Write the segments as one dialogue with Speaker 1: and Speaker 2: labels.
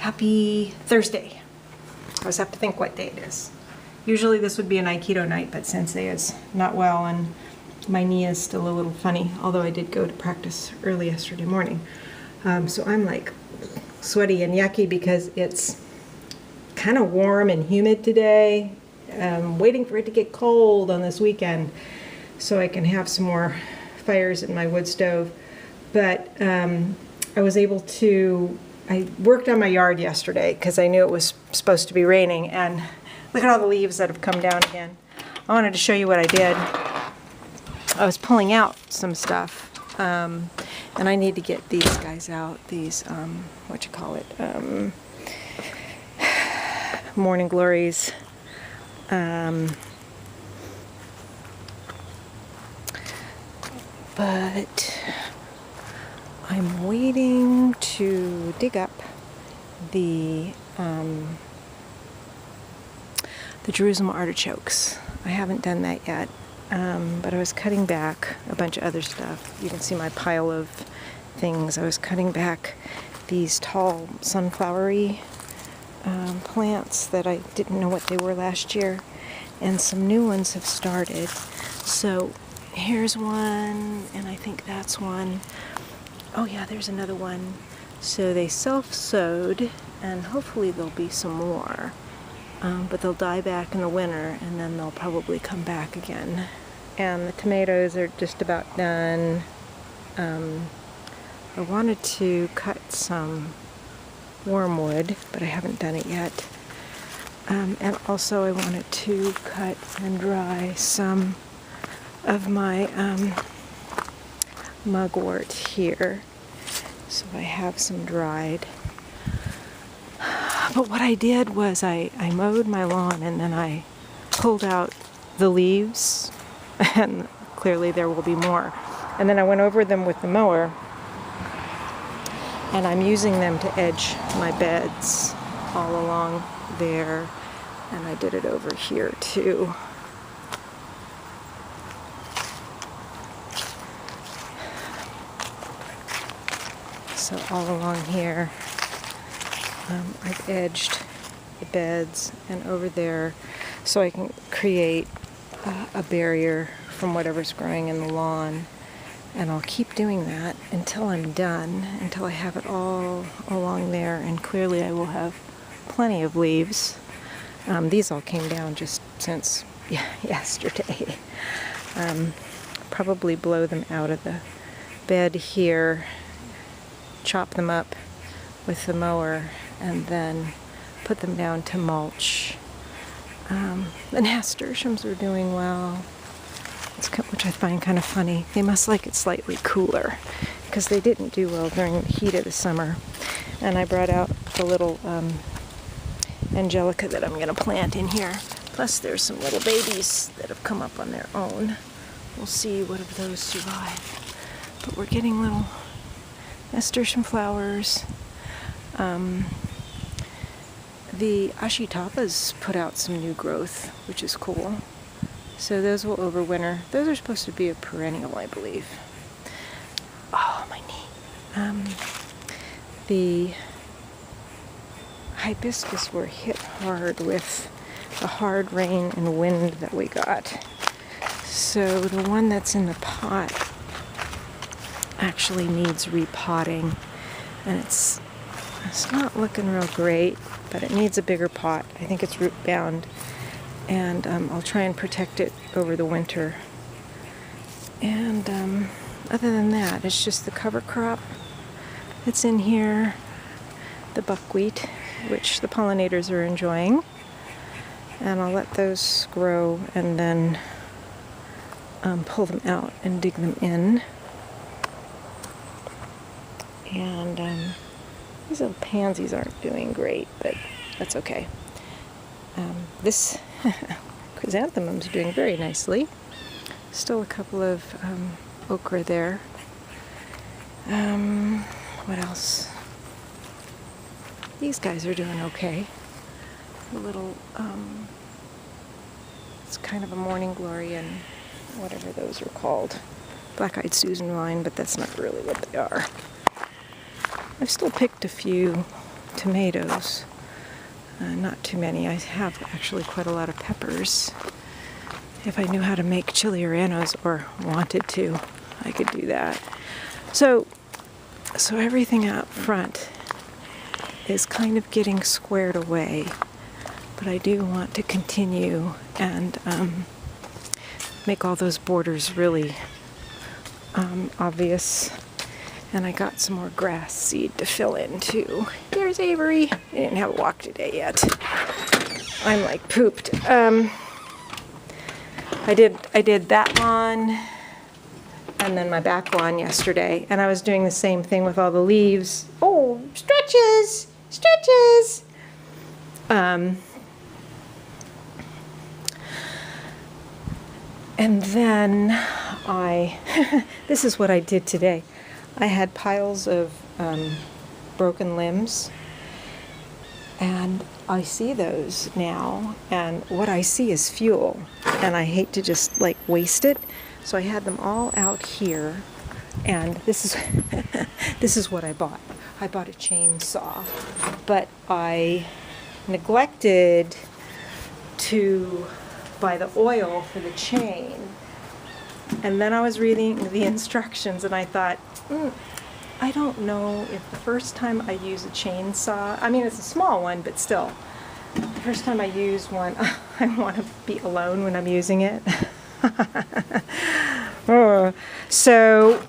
Speaker 1: Happy Thursday. I always have to think what day it is. Usually this would be an Aikido night, but Sensei is not well and my knee is still a little funny, although I did go to practice early yesterday morning. So I'm like sweaty and yucky because it's kind of warm and humid today. I'm waiting for it to get cold on this weekend so I can have some more fires in my wood stove. But I was able to, I worked on my yard yesterday because I knew it was supposed to be raining, and look at all the leaves that have come down again. I wanted to show you what I did. I was pulling out some stuff, and I need to get these guys out, these, Morning Glories. But I'm waiting to dig up the Jerusalem artichokes. I haven't done that yet, but I was cutting back a bunch of other stuff. You can see my pile of things. I was cutting back these tall sunflowery plants that I didn't know what they were last year, and some new ones have started. So here's one, and I think that's one. Oh yeah, there's another one. So they self-sowed, and hopefully there'll be some more. But they'll die back in the winter, and then they'll probably come back again. And the tomatoes are just about done. I wanted to cut some wormwood, but I haven't done it yet. And also I wanted to cut and dry some of my mugwort here. So I have some dried. But what I did was I mowed my lawn, and then I pulled out the leaves, and clearly there will be more. And then I went over them with the mower, and I'm using them to edge my beds all along there, and I did it over here too. So all along here, I've edged the beds and over there so I can create a barrier from whatever's growing in the lawn. And I'll keep doing that until I'm done, until I have it all along there, and clearly I will have plenty of leaves. These all came down just since yesterday. Probably blow them out of the bed here, chop them up with the mower, and then put them down to mulch. The nasturtiums are doing well, which I find kind of funny. They must like it slightly cooler because they didn't do well during the heat of the summer. And I brought out the little angelica that I'm going to plant in here. Plus there's some little babies that have come up on their own. We'll see what of those survive. But we're getting little nasturtium flowers. The ashitapas put out some new growth, which is cool. So those will overwinter. Those are supposed to be a perennial, I believe. Oh, my knee. The hibiscus were hit hard with the hard rain and wind that we got. So the one that's in the pot actually needs repotting, and it's not looking real great, but it needs a bigger pot. I think it's root bound, and I'll try and protect it over the winter. And other than that, it's just the cover crop that's in here, the buckwheat, which the pollinators are enjoying, and I'll let those grow and then pull them out and dig them in. And these little pansies aren't doing great, but that's okay. This chrysanthemum's doing very nicely. Still a couple of okra there. What else? These guys are doing okay. A little, it's kind of a morning glory and whatever those are called. Black-eyed Susan vine, but that's not really what they are. I've still picked a few tomatoes. Not too many. I have actually quite a lot of peppers. If I knew how to make chili rellenos or wanted to, I could do that. So everything out front is kind of getting squared away, but I do want to continue and make all those borders really obvious. And I got some more grass seed to fill in too. There's Avery. I didn't have a walk today yet. I'm like pooped. I did that lawn and then my back lawn yesterday, and I was doing the same thing with all the leaves. Oh, stretches, stretches. And then this is what I did today. I had piles of broken limbs, and I see those now, and what I see is fuel, and I hate to just like waste it, so I had them all out here, and this is this is what I bought. I bought a chainsaw, but I neglected to buy the oil for the chain, and then I was reading the instructions, and I thought, I don't know if the first time I use a chainsaw, I mean, it's a small one, but still, the first time I use one, I want to be alone when I'm using it. So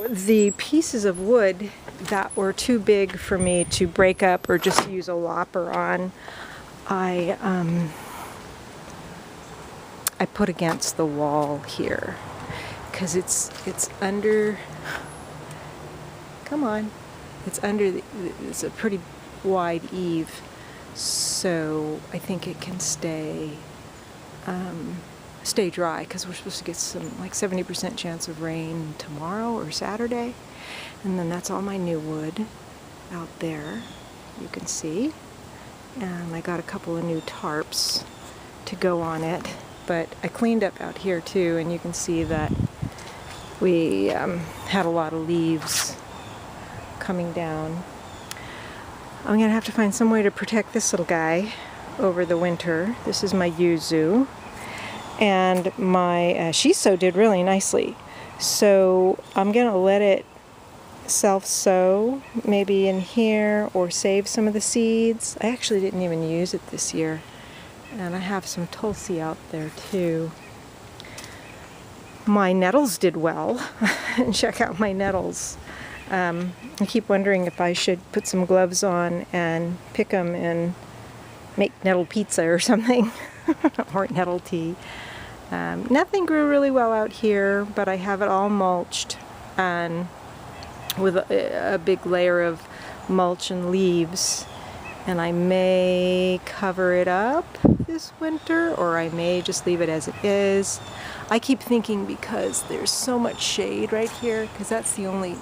Speaker 1: the pieces of wood that were too big for me to break up or just use a lopper on, I put against the wall here, because it's under, come on, it's under, it's a pretty wide eave, so I think it can stay dry, because we're supposed to get some, like 70% chance of rain tomorrow or Saturday, and then that's all my new wood out there, you can see, and I got a couple of new tarps to go on it, but I cleaned up out here too, and you can see that we had a lot of leaves coming down. I'm gonna have to find some way to protect this little guy over the winter. This is my yuzu, and my shiso did really nicely, so I'm gonna let it self-sow maybe in here, or save some of the seeds. I actually didn't even use it this year, and I have some tulsi out there too. My nettles did well. And check out my nettles. I keep wondering if I should put some gloves on and pick them and make nettle pizza or something, or nettle tea. Nothing grew really well out here, but I have it all mulched and with a big layer of mulch and leaves, and I may cover it up this winter, or I may just leave it as it is. I keep thinking, because there's so much shade right here, because that's the only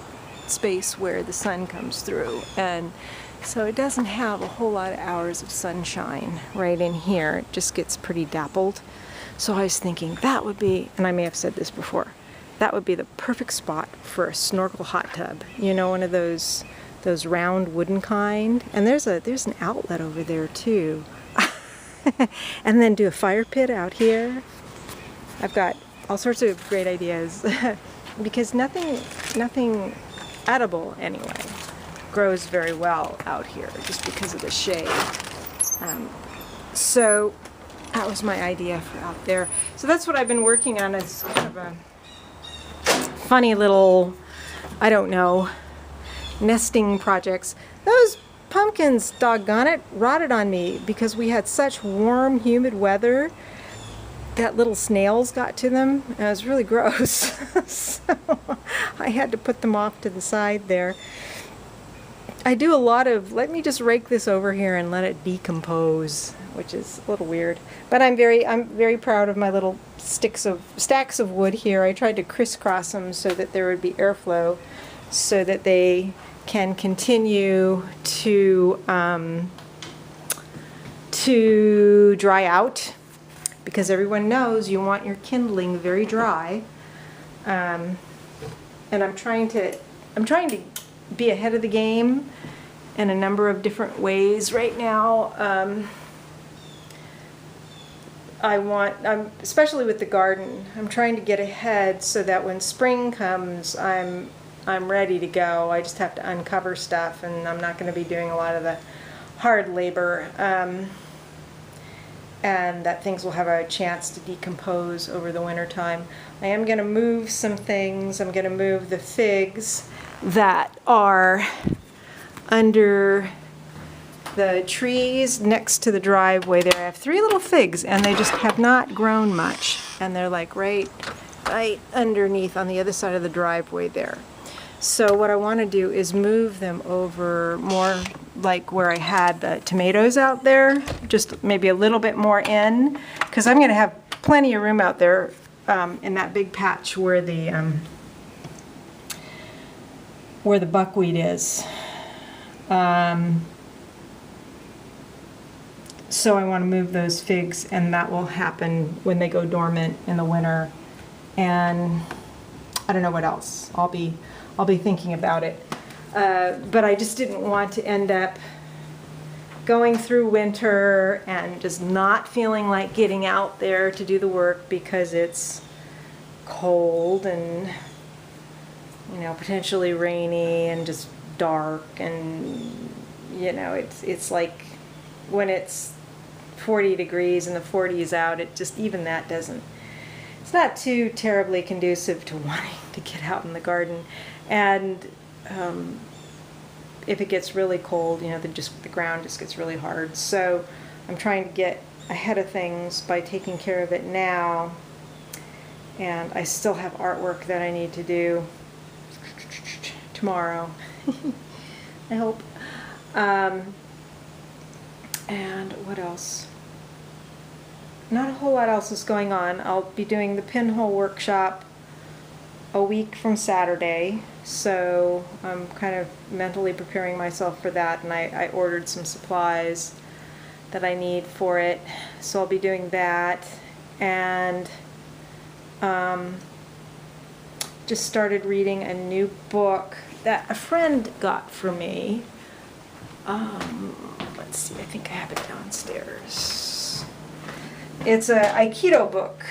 Speaker 1: space where the sun comes through, and so it doesn't have a whole lot of hours of sunshine right in here. It just gets pretty dappled. So I was thinking that would be, and I may have said this before, that would be the perfect spot for a snorkel hot tub. You know, one of those round wooden kind. And there's an outlet over there too. And then do a fire pit out here. I've got all sorts of great ideas because nothing edible anyway grows very well out here, just because of the shade. So that was my idea for out there. So that's what I've been working on, as kind of a funny little, I don't know, nesting projects. Those pumpkins, doggone it, rotted on me because we had such warm, humid weather that little snails got to them, and it was really gross. So I had to put them off to the side there. I do a lot of, let me just rake this over here and let it decompose, which is a little weird. But I'm very proud of my little stacks of wood here. I tried to crisscross them so that there would be airflow, so that they can continue to dry out, because everyone knows you want your kindling very dry. And I'm trying to be ahead of the game in a number of different ways right now. Especially with the garden, I'm trying to get ahead so that when spring comes, I'm ready to go. I just have to uncover stuff, and I'm not going to be doing a lot of the hard labor, and that things will have a chance to decompose over the winter time. I am going to move some things. I'm going to move the figs that are under the trees next to the driveway there. I have 3 little figs, and they just have not grown much, and they're like right underneath on the other side of the driveway there. So what I want to do is move them over more like where I had the tomatoes out there, just maybe a little bit more in, because I'm going to have plenty of room out there in that big patch where the buckwheat is. So I want to move those figs, and that will happen when they go dormant in the winter. And I don't know what else. I'll be thinking about it. But I just didn't want to end up going through winter and just not feeling like getting out there to do the work because it's cold and, you know, potentially rainy and just dark, and, you know, it's like when it's 40 degrees and the 40 is out, it just, even that doesn't, it's not too terribly conducive to wanting to get out in the garden. And if it gets really cold, you know, the ground just gets really hard. So I'm trying to get ahead of things by taking care of it now. And I still have artwork that I need to do tomorrow, I hope. And what else? Not a whole lot else is going on. I'll be doing the pinhole workshop a week from Saturday, so I'm kind of mentally preparing myself for that, and I ordered some supplies that I need for it, so I'll be doing that. And just started reading a new book that a friend got for me. Let's see, I think I have it downstairs. It's an Aikido book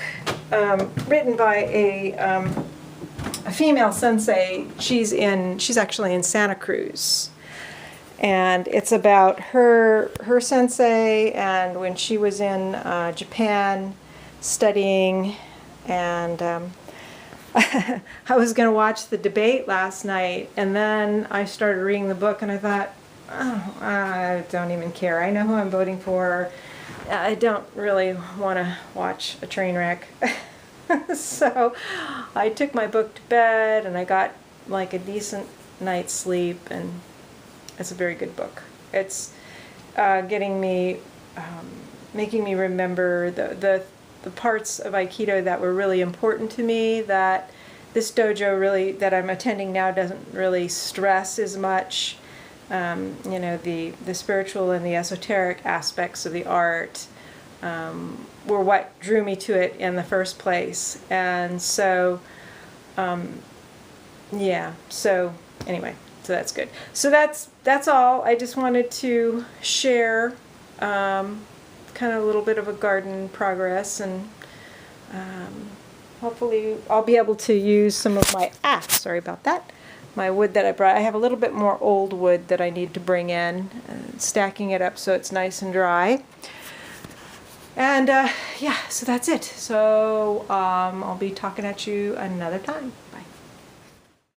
Speaker 1: written by a female sensei. She's actually in Santa Cruz, and it's about her sensei and when she was in Japan studying. And I was going to watch the debate last night, and then I started reading the book, and I thought, oh, I don't even care. I know who I'm voting for. I don't really want to watch a train wreck. So I took my book to bed, and I got like a decent night's sleep, and it's a very good book. It's getting me, making me remember the parts of Aikido that were really important to me, that this dojo really, that I'm attending now, doesn't really stress as much. You know, the spiritual and the esoteric aspects of the art were what drew me to it in the first place. And so, yeah, so anyway, so that's good. So that's all. I just wanted to share kind of a little bit of a garden progress, and hopefully I'll be able to use some of my, sorry about that, my wood that I brought. I have a little bit more old wood that I need to bring in, stacking it up so it's nice and dry. And yeah, so that's it. So I'll be talking at you another time.